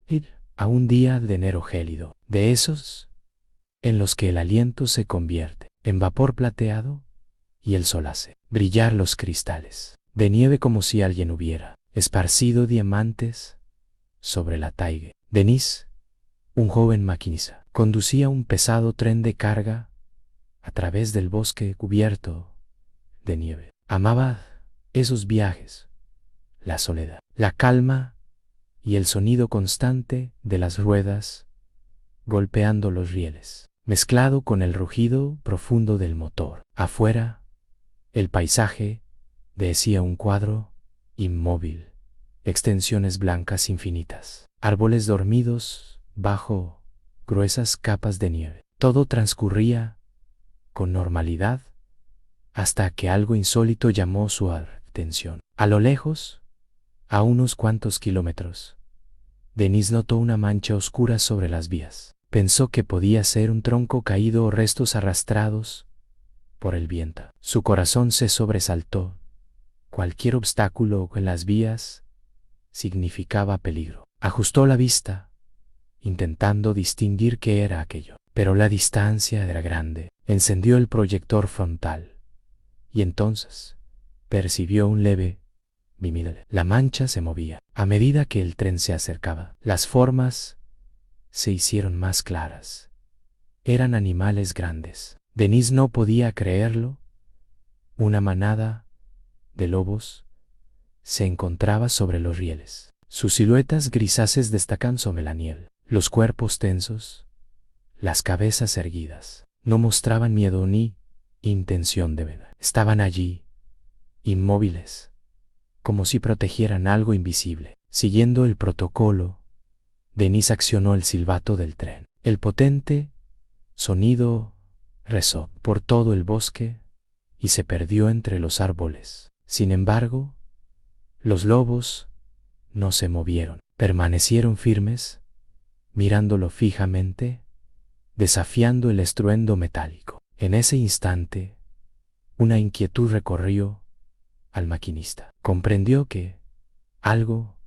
Ir a un día de enero gélido, de esos en los que el aliento se convierte en vapor plateado y el sol hace brillar los cristales de nieve como si alguien hubiera esparcido diamantes sobre la taiga. Denis, un joven maquinista, conducía un pesado tren de carga a través del bosque cubierto de nieve. Amaba esos viajes, la soledad, la calma y el sonido constante de las ruedas golpeando los rieles, mezclado con el rugido profundo del motor. Afuera, el paisaje decía un cuadro inmóvil, extensiones blancas infinitas, árboles dormidos bajo gruesas capas de nieve. Todo transcurría con normalidad hasta que algo insólito llamó su atención. A lo lejos, a unos cuantos kilómetros, Denis notó una mancha oscura sobre las vías. Pensó que podía ser un tronco caído o restos arrastrados por el viento. Su corazón se sobresaltó. Cualquier obstáculo en las vías significaba peligro. Ajustó la vista, intentando distinguir qué era aquello. Pero la distancia era grande. Encendió el proyector frontal y entonces percibió un leve bimilele. La mancha se movía. A medida que el tren se acercaba, las formas se hicieron más claras. Eran animales grandes. Denis no podía creerlo. Una manada de lobos se encontraba sobre los rieles. Sus siluetas grisáceas destacan sobre la nieve. Los cuerpos tensos, las cabezas erguidas, no mostraban miedo ni intención de ver. Estaban allí, inmóviles, como si protegieran algo invisible. Siguiendo el protocolo, Denis accionó el silbato del tren. El potente sonido rezó por todo el bosque y se perdió entre los árboles. Sin embargo, los lobos no se movieron. Permanecieron firmes, mirándolo fijamente, desafiando el estruendo metálico. En ese instante, una inquietud recorrió al maquinista. Comprendió que algo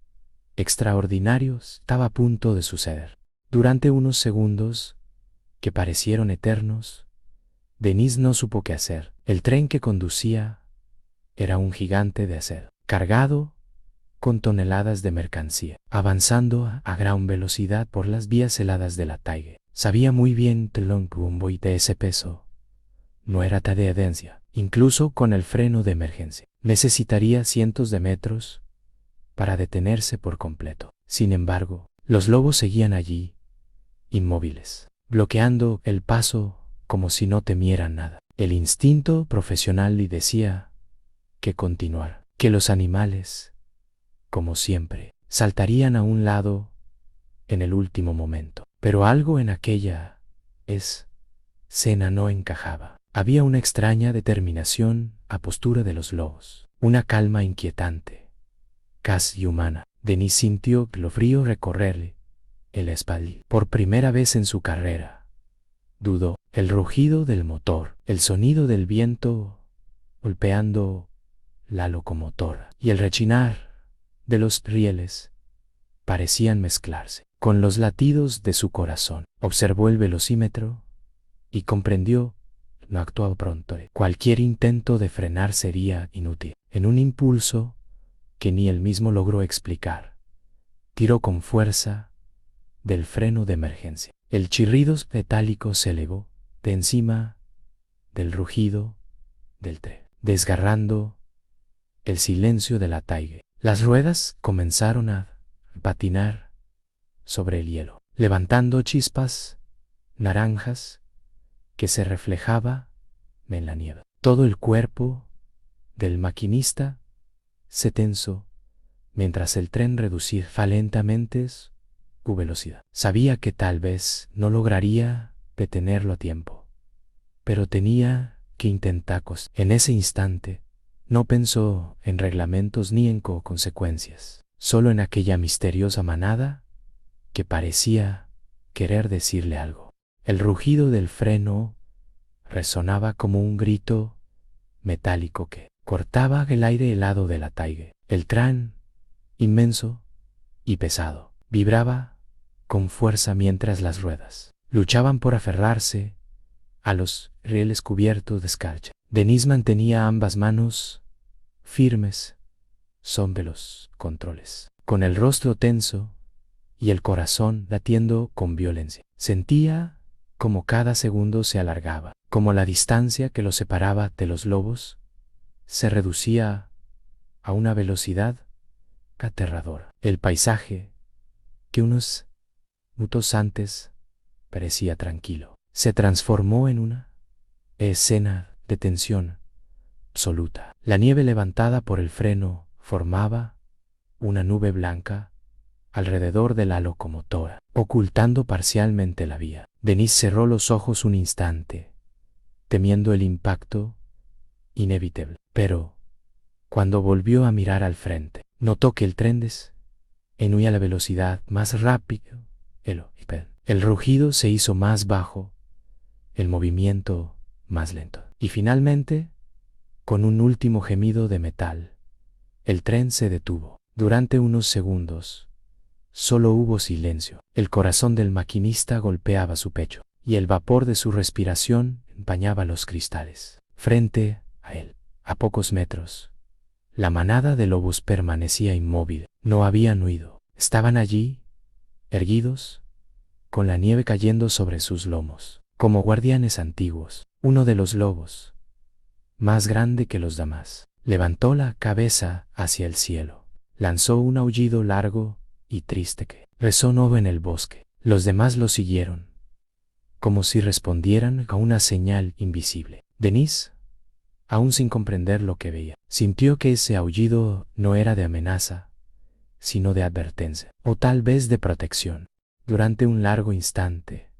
extraordinario estaba a punto de suceder. Durante unos segundos, que parecieron eternos, Denis no supo qué hacer. El tren que conducía era un gigante de acero, cargado con toneladas de mercancía, avanzando a gran velocidad por las vías heladas de la taiga. Sabía muy bien que el rumbo y de ese peso no era tarea densa. Incluso con el freno de emergencia, necesitaría cientos de metros para detenerse por completo. Sin embargo, los lobos seguían allí, inmóviles, bloqueando el paso como si no temieran nada. El instinto profesional le decía que continuara, que los animales, como siempre, saltarían a un lado en el último momento. Pero algo en aquella escena no encajaba. Había una extraña determinación a postura de los lobos, una calma inquietante, casi humana. Denis sintió lo frío recorrerle el espalda. Por primera vez en su carrera, dudó. El rugido del motor, el sonido del viento golpeando la locomotora y el rechinar de los rieles parecían mezclarse con los latidos de su corazón. Observó el velocímetro y comprendió. No actuó pronto. Cualquier intento de frenar sería inútil. En un impulso que ni él mismo logró explicar, tiró con fuerza del freno de emergencia. El chirrido metálico se elevó de encima del rugido del tren, desgarrando el silencio de la taiga. Las ruedas comenzaron a patinar sobre el hielo, levantando chispas naranjas que se reflejaba en la nieve. Todo el cuerpo del maquinista se tensó mientras el tren reducía lentamente su velocidad. Sabía que tal vez no lograría detenerlo a tiempo, pero tenía que intentar. En ese instante no pensó en reglamentos ni en consecuencias, solo en aquella misteriosa manada que parecía querer decirle algo. El rugido del freno resonaba como un grito metálico que cortaba el aire helado de la taiga. El tren, inmenso y pesado, vibraba con fuerza mientras las ruedas luchaban por aferrarse a los rieles cubiertos de escarcha. Denise mantenía ambas manos firmes sobre los controles, con el rostro tenso y el corazón latiendo con violencia. Sentía como cada segundo se alargaba, como la distancia que los separaba de los lobos se reducía a una velocidad aterradora. El paisaje, que unos minutos antes parecía tranquilo, se transformó en una escena de tensión absoluta. La nieve levantada por el freno formaba una nube blanca alrededor de la locomotora, ocultando parcialmente la vía. Denise cerró los ojos un instante, temiendo el impacto inevitable. Pero, cuando volvió a mirar al frente, notó que el tren disminuía a la velocidad más rápida. El rugido se hizo más bajo, el movimiento más lento. Y finalmente, con un último gemido de metal, el tren se detuvo. Durante unos segundos, solo hubo silencio. El corazón del maquinista golpeaba su pecho, y el vapor de su respiración empañaba los cristales. Frente a él, a pocos metros, la manada de lobos permanecía inmóvil. No habían huido. Estaban allí, erguidos, con la nieve cayendo sobre sus lomos, como guardianes antiguos. Uno de los lobos, más grande que los demás, levantó la cabeza hacia el cielo, lanzó un aullido largo y triste que resonó en el bosque. Los demás lo siguieron, como si respondieran a una señal invisible. Denise, aún sin comprender lo que veía, sintió que ese aullido no era de amenaza, sino de advertencia, o tal vez de protección. Durante un largo instante,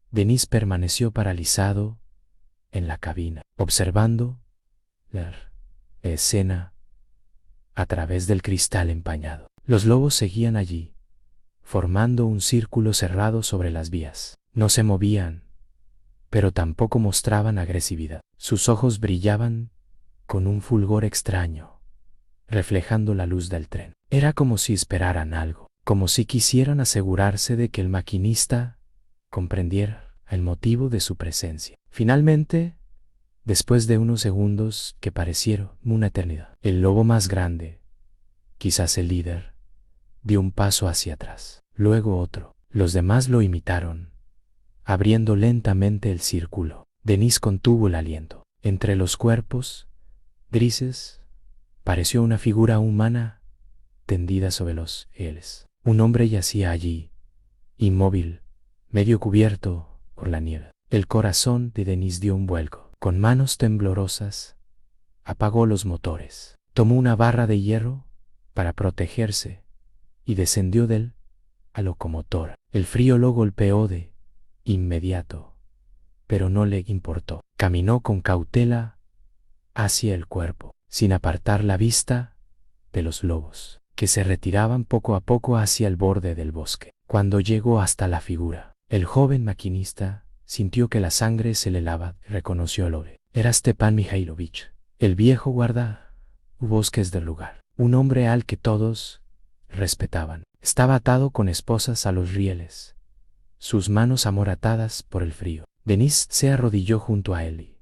Denise permaneció paralizado en la cabina, observando la escena a través del cristal empañado. Los lobos seguían allí, formando un círculo cerrado sobre las vías. No se movían, pero tampoco mostraban agresividad. Sus ojos brillaban con un fulgor extraño, reflejando la luz del tren. Era como si esperaran algo, como si quisieran asegurarse de que el maquinista comprendiera el motivo de su presencia. Finalmente, después de unos segundos que parecieron una eternidad, el lobo más grande, quizás el líder, dio un paso hacia atrás, luego otro. Los demás lo imitaron, abriendo lentamente el círculo. Denise contuvo el aliento. Entre los cuerpos grises pareció una figura humana tendida sobre los rieles. Un hombre yacía allí, inmóvil, medio cubierto por la nieve. El corazón de Denise dio un vuelco. Con manos temblorosas, apagó los motores. Tomó una barra de hierro para protegerse y descendió de la locomotora. El frío lo golpeó de inmediato, pero no le importó. Caminó con cautela hacia el cuerpo, sin apartar la vista de los lobos, que se retiraban poco a poco hacia el borde del bosque. Cuando llegó hasta la figura, el joven maquinista sintió que la sangre se le helaba. Reconoció el hombre. Era Stepan Mikhailovich, el viejo guardabosques del lugar, un hombre al que todos respetaban. Estaba atado con esposas a los rieles, sus manos amoratadas por el frío. Denise se arrodilló junto a él y,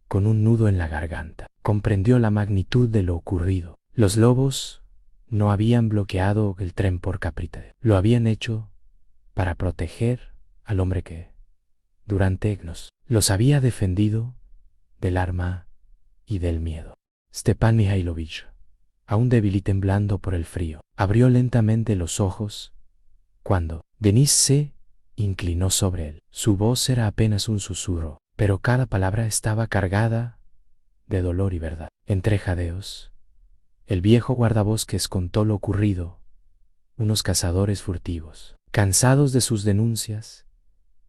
con un nudo en la garganta, comprendió la magnitud de lo ocurrido. Los lobos no habían bloqueado el tren por capricho. Lo habían hecho para proteger al hombre que, durante años, los había defendido del arma y del miedo. Stepan Mikhailovich, aún débil y temblando por el frío, abrió lentamente los ojos cuando Denise se inclinó sobre él. Su voz era apenas un susurro, pero cada palabra estaba cargada de dolor y verdad. Entre jadeos, el viejo guardabosques contó lo ocurrido. Unos cazadores furtivos, cansados de sus denuncias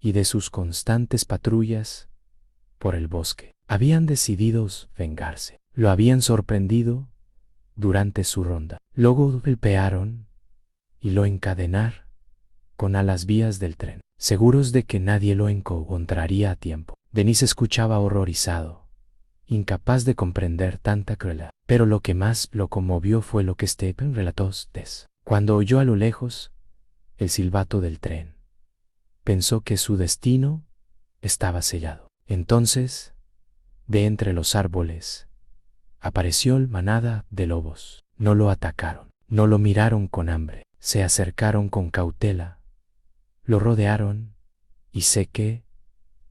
y de sus constantes patrullas por el bosque, habían decidido vengarse. Lo habían sorprendido durante su ronda. Luego golpearon y lo encadenaron a las vías del tren, seguros de que nadie lo encontraría a tiempo. Denise escuchaba horrorizado, incapaz de comprender tanta crueldad. Pero lo que más lo conmovió fue lo que Stepan relató. Cuando oyó a lo lejos el silbato del tren. Pensó que su destino estaba sellado. Entonces, de entre los árboles, apareció la manada de lobos. No lo atacaron, no lo miraron con hambre, se acercaron con cautela, lo rodearon y sé que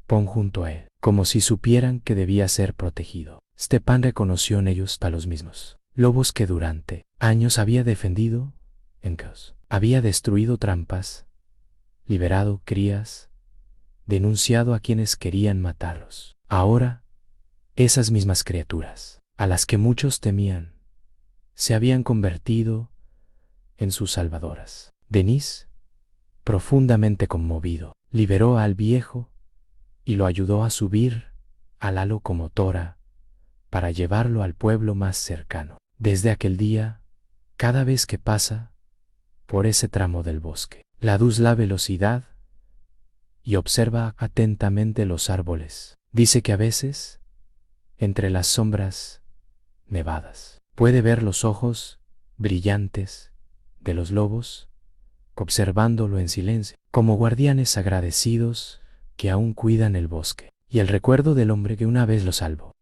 pon junto a él, como si supieran que debía ser protegido. Stepan reconoció en ellos a los mismos lobos que durante años había defendido en caos. Había destruido trampas, liberado crías, denunciado a quienes querían matarlos. Ahora, esas mismas criaturas, a las que muchos temían, se habían convertido en sus salvadoras. Denis, profundamente conmovido, liberó al viejo y lo ayudó a subir a la locomotora para llevarlo al pueblo más cercano. Desde aquel día, cada vez que pasa por ese tramo del bosque, reduce la velocidad y observa atentamente los árboles. Dice que a veces, entre las sombras nevadas, puede ver los ojos brillantes de los lobos, observándolo en silencio, como guardianes agradecidos que aún cuidan el bosque, y el recuerdo del hombre que una vez lo salvó.